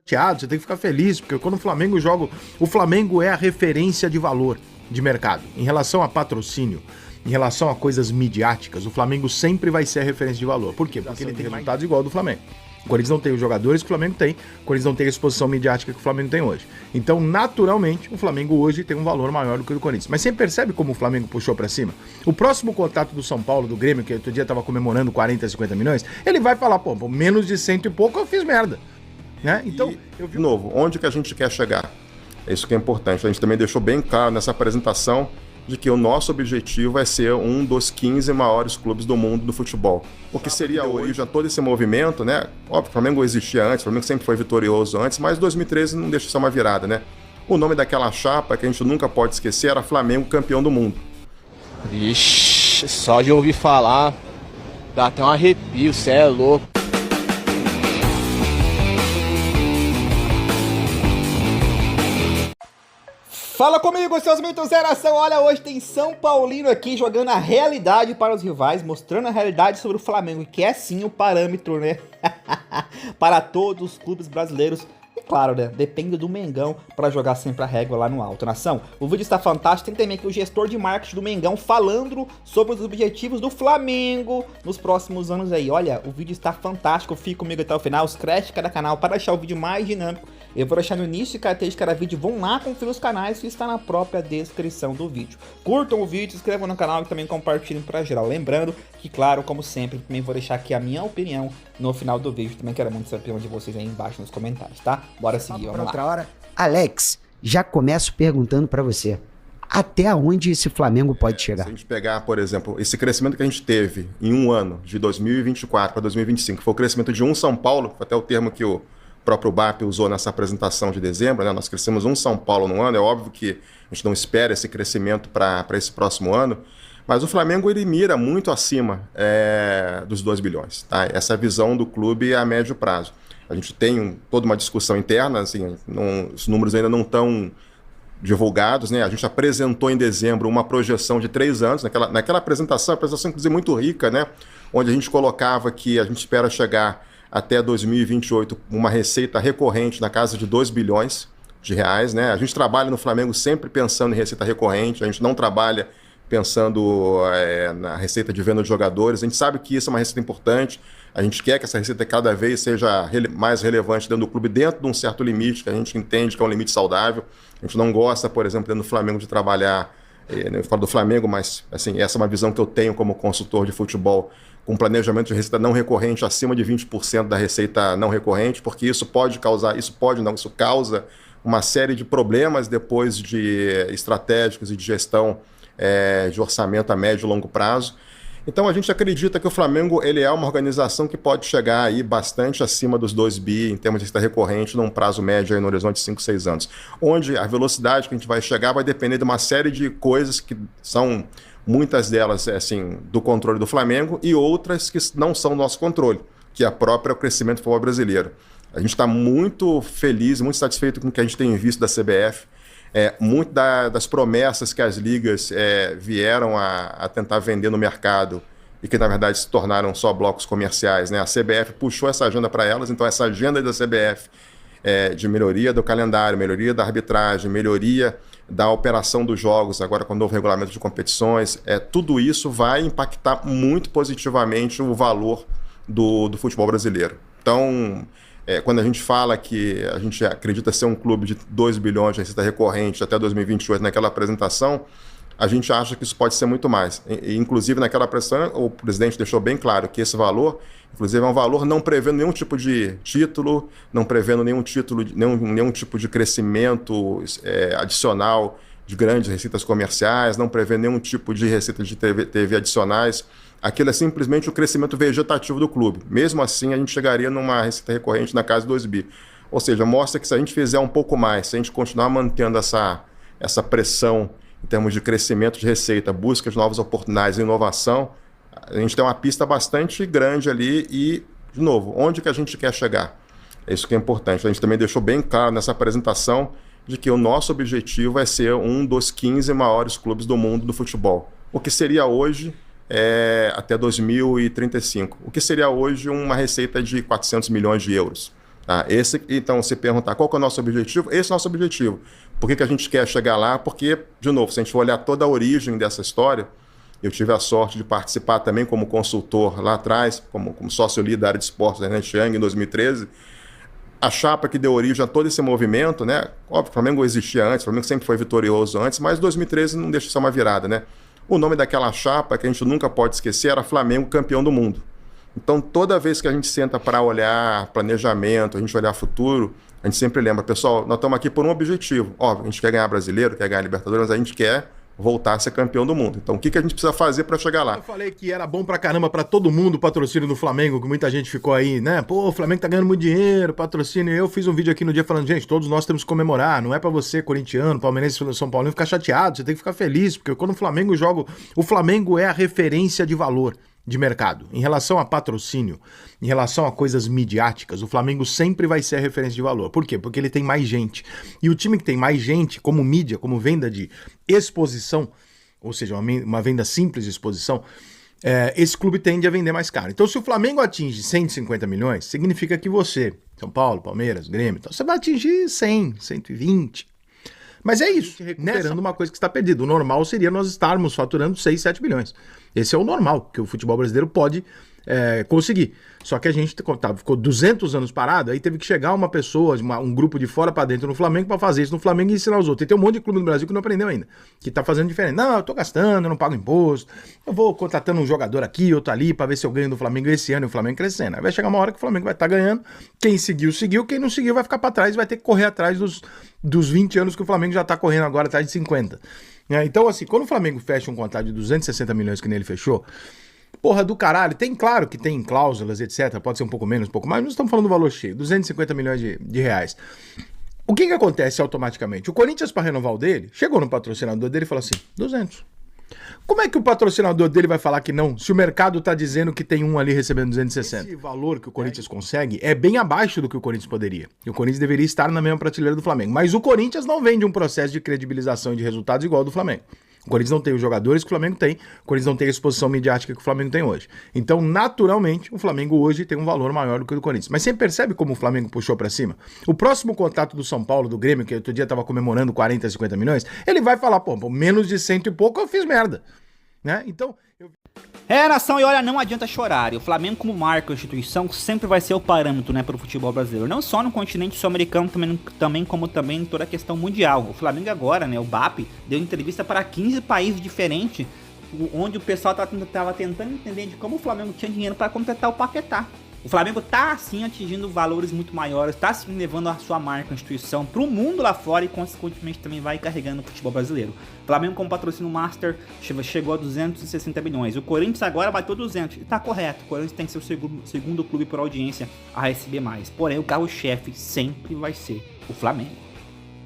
chateado, você tem que ficar feliz, porque quando o Flamengo joga, o Flamengo é a referência de valor de mercado. Em relação a patrocínio, em relação a coisas midiáticas, o Flamengo sempre vai ser a referência de valor. Por quê? Porque ele tem resultados igual ao do Flamengo. O Corinthians não tem os jogadores que o Flamengo tem, o Corinthians não tem a exposição midiática que o Flamengo tem hoje. Então, naturalmente, o Flamengo hoje tem um valor maior do que o do Corinthians. Mas você percebe como o Flamengo puxou pra cima? O próximo contato do São Paulo, do Grêmio, que outro dia tava comemorando 40, 50 milhões, ele vai falar, pô, menos de 100 e pouco eu fiz merda. Né? Então, de novo, onde que a gente quer chegar? É isso que é importante. A gente também deixou bem claro nessa apresentação de que o nosso objetivo é ser um dos 15 maiores clubes do mundo do futebol. O que seria a origem a todo esse movimento, né? Óbvio, o Flamengo existia antes, o Flamengo sempre foi vitorioso antes, mas 2013 não deixa de ser uma virada, né? O nome daquela chapa que a gente nunca pode esquecer era Flamengo campeão do mundo. Ixi, só de ouvir falar, dá até um arrepio, cê é louco. Fala comigo, seus mitos zeração. Olha, hoje tem São Paulino aqui jogando a realidade para os rivais, mostrando a realidade sobre o Flamengo, que é sim o parâmetro, né? Para todos os clubes brasileiros. E claro, né? Depende do Mengão para jogar sempre a régua lá no alto. Nação, o vídeo está fantástico. Tem também aqui o gestor de marketing do Mengão falando sobre os objetivos do Flamengo nos próximos anos aí. Olha, o vídeo está fantástico. Fique comigo até o final. Inscreve cada canal para deixar o vídeo mais dinâmico. Eu vou deixar no início e carteirinha de cada vídeo. Vão lá conferir os canais que está na própria descrição do vídeo. Curtam o vídeo, se inscrevam no canal e também compartilhem para geral. Lembrando que, claro, como sempre, também vou deixar aqui a minha opinião no final do vídeo. Também quero muito saber a opinião de vocês aí embaixo nos comentários, tá? Bora seguir, vamos lá. Outra hora. Alex, já começo perguntando para você. Até onde esse Flamengo pode chegar? Se a gente pegar, por exemplo, esse crescimento que a gente teve em um ano, de 2024 para 2025, foi o crescimento de um São Paulo, até o termo que o próprio BAP usou nessa apresentação de dezembro, né? Nós crescemos um São Paulo no ano, é óbvio que a gente não espera esse crescimento para esse próximo ano, mas o Flamengo ele mira muito acima dos 2 bilhões. Tá? Essa visão do clube a médio prazo. A gente tem toda uma discussão interna, assim, os números ainda não estão divulgados, né? A gente apresentou em dezembro uma projeção de 3 anos, naquela apresentação inclusive muito rica, né? Onde a gente colocava que a gente espera chegar até 2028 uma receita recorrente na casa de 2 bilhões de reais, né? A gente trabalha no Flamengo sempre pensando em receita recorrente, a gente não trabalha pensando na receita de venda de jogadores, a gente sabe que isso é uma receita importante, a gente quer que essa receita cada vez seja mais relevante dentro do clube, dentro de um certo limite, que a gente entende que é um limite saudável. A gente não gosta, por exemplo, dentro do Flamengo de trabalhar, eu falo do Flamengo, mas assim, essa é uma visão que eu tenho como consultor de futebol, com planejamento de receita não recorrente acima de 20% da receita não recorrente, porque isso causa uma série de problemas depois de estratégicos e de gestão de orçamento a médio e longo prazo. Então a gente acredita que o Flamengo ele é uma organização que pode chegar aí bastante acima dos 2 bi em termos de receita recorrente num prazo médio aí no horizonte de 5, 6 anos. Onde a velocidade que a gente vai chegar vai depender de uma série de coisas que são muitas delas assim, do controle do Flamengo e outras que não são do nosso controle, que é o próprio crescimento do futebol brasileiro. A gente está muito feliz, muito satisfeito com o que a gente tem visto da CBF. Muito das promessas que as ligas vieram a tentar vender no mercado e que, na verdade, se tornaram só blocos comerciais, né? A CBF puxou essa agenda para elas, então essa agenda da CBF de melhoria do calendário, melhoria da arbitragem, melhoria da operação dos jogos, agora com o novo regulamento de competições, tudo isso vai impactar muito positivamente o valor do futebol brasileiro. Então, quando a gente fala que a gente acredita ser um clube de 2 bilhões de receita recorrente até 2028 naquela apresentação, a gente acha que isso pode ser muito mais. Inclusive, naquela apresentação, o presidente deixou bem claro que esse valor, inclusive, é um valor não prevendo nenhum tipo de título, não prevendo nenhum tipo de crescimento adicional de grandes receitas comerciais, não prevendo nenhum tipo de receita de TV adicionais. Aquilo é simplesmente o crescimento vegetativo do clube. Mesmo assim, a gente chegaria numa receita recorrente na casa de 2 bi. Ou seja, mostra que se a gente fizer um pouco mais, se a gente continuar mantendo essa pressão em termos de crescimento de receita, busca de novas oportunidades e inovação, a gente tem uma pista bastante grande ali e, de novo, onde que a gente quer chegar? É isso que é importante. A gente também deixou bem claro nessa apresentação de que o nosso objetivo é ser um dos 15 maiores clubes do mundo do futebol. O que seria hoje até 2035. O que seria hoje uma receita de 400 milhões de euros. Tá? Então, se perguntar qual que é o nosso objetivo, esse é o nosso objetivo. Por que a gente quer chegar lá? Porque, de novo, se a gente for olhar toda a origem dessa história, eu tive a sorte de participar também como consultor lá atrás, como sócio-líder da área de esportes da Ernst Young em 2013. A chapa que deu origem a todo esse movimento, né? Óbvio, o Flamengo existia antes, o Flamengo sempre foi vitorioso antes, mas 2013 não deixa de ser uma virada, né? O nome daquela chapa, que a gente nunca pode esquecer, era Flamengo campeão do mundo. Então, toda vez que a gente senta para olhar planejamento, a gente olhar futuro, a gente sempre lembra, pessoal, nós estamos aqui por um objetivo. Óbvio, a gente quer ganhar brasileiro, quer ganhar Libertadores, mas a gente quer voltar a ser campeão do mundo. Então, o que a gente precisa fazer para chegar lá? Eu falei que era bom pra caramba pra todo mundo o patrocínio do Flamengo, que muita gente ficou aí, né? Pô, o Flamengo tá ganhando muito dinheiro, patrocínio. Eu fiz um vídeo aqui no dia falando, gente, todos nós temos que comemorar. Não é pra você, corintiano, palmeirense, São Paulo, ficar chateado. Você tem que ficar feliz, porque quando o Flamengo joga... O Flamengo é a referência de valor de mercado. Em relação a patrocínio, em relação a coisas midiáticas, o Flamengo sempre vai ser a referência de valor. Por quê? Porque ele tem mais gente. E o time que tem mais gente, como mídia, como venda de exposição, ou seja, uma venda simples de exposição, esse clube tende a vender mais caro. Então, se o Flamengo atinge 150 milhões, significa que você, São Paulo, Palmeiras, Grêmio, então, você vai atingir 100, 120. Mas é isso, recuperando uma coisa que está perdida. O normal seria nós estarmos faturando 6, 7 milhões. Esse é o normal que o futebol brasileiro pode conseguir. Só que a gente ficou 200 anos parado, aí teve que chegar uma pessoa, um grupo de fora para dentro no Flamengo para fazer isso no Flamengo e ensinar os outros. E tem um monte de clube no Brasil que não aprendeu ainda, que tá fazendo diferente. Não, eu tô gastando, eu não pago imposto, eu vou contratando um jogador aqui, outro ali, para ver se eu ganho do Flamengo esse ano e o Flamengo crescendo. Aí vai chegar uma hora que o Flamengo vai estar ganhando, quem seguiu, seguiu, quem não seguiu vai ficar para trás e vai ter que correr atrás dos 20 anos que o Flamengo já tá correndo agora, atrás de 50. Então, assim, quando o Flamengo fecha um contrato de 260 milhões que nele fechou, porra do caralho, claro que tem cláusulas, etc, pode ser um pouco menos, um pouco mais, mas nós estamos falando do valor cheio, 250 milhões de reais. O que acontece automaticamente? O Corinthians, para renovar o dele, chegou no patrocinador dele e falou assim, 200. Como é que o patrocinador dele vai falar que não, se o mercado tá dizendo que tem um ali recebendo 260? Esse valor que o Corinthians consegue é bem abaixo do que o Corinthians poderia. E o Corinthians deveria estar na mesma prateleira do Flamengo. Mas o Corinthians não vem de um processo de credibilização e de resultados igual ao do Flamengo. O Corinthians não tem os jogadores que o Flamengo tem, o Corinthians não tem a exposição midiática que o Flamengo tem hoje. Então, naturalmente, o Flamengo hoje tem um valor maior do que o do Corinthians. Mas você percebe como o Flamengo puxou pra cima? O próximo contrato do São Paulo, do Grêmio, que outro dia tava comemorando 40, 50 milhões, ele vai falar, pô, menos de 100 e pouco eu fiz merda. Né? Então... Nação, e olha, não adianta chorar. E o Flamengo, como marca ou instituição, sempre vai ser o parâmetro, né, para o futebol brasileiro. Não só no continente sul-americano, também como também em toda a questão mundial. O Flamengo agora, né, o BAP, deu entrevista para 15 países diferentes, onde o pessoal tava tentando entender de como o Flamengo tinha dinheiro para completar o Paquetá. O Flamengo tá, sim, atingindo valores muito maiores, tá, sim, levando a sua marca, a instituição, pro mundo lá fora e, consequentemente, também vai carregando o futebol brasileiro. O Flamengo, como patrocínio Master, chegou a 260 milhões. O Corinthians agora bateu 200. E tá correto, o Corinthians tem que ser o segundo clube por audiência a receber mais. Porém, o carro-chefe sempre vai ser o Flamengo.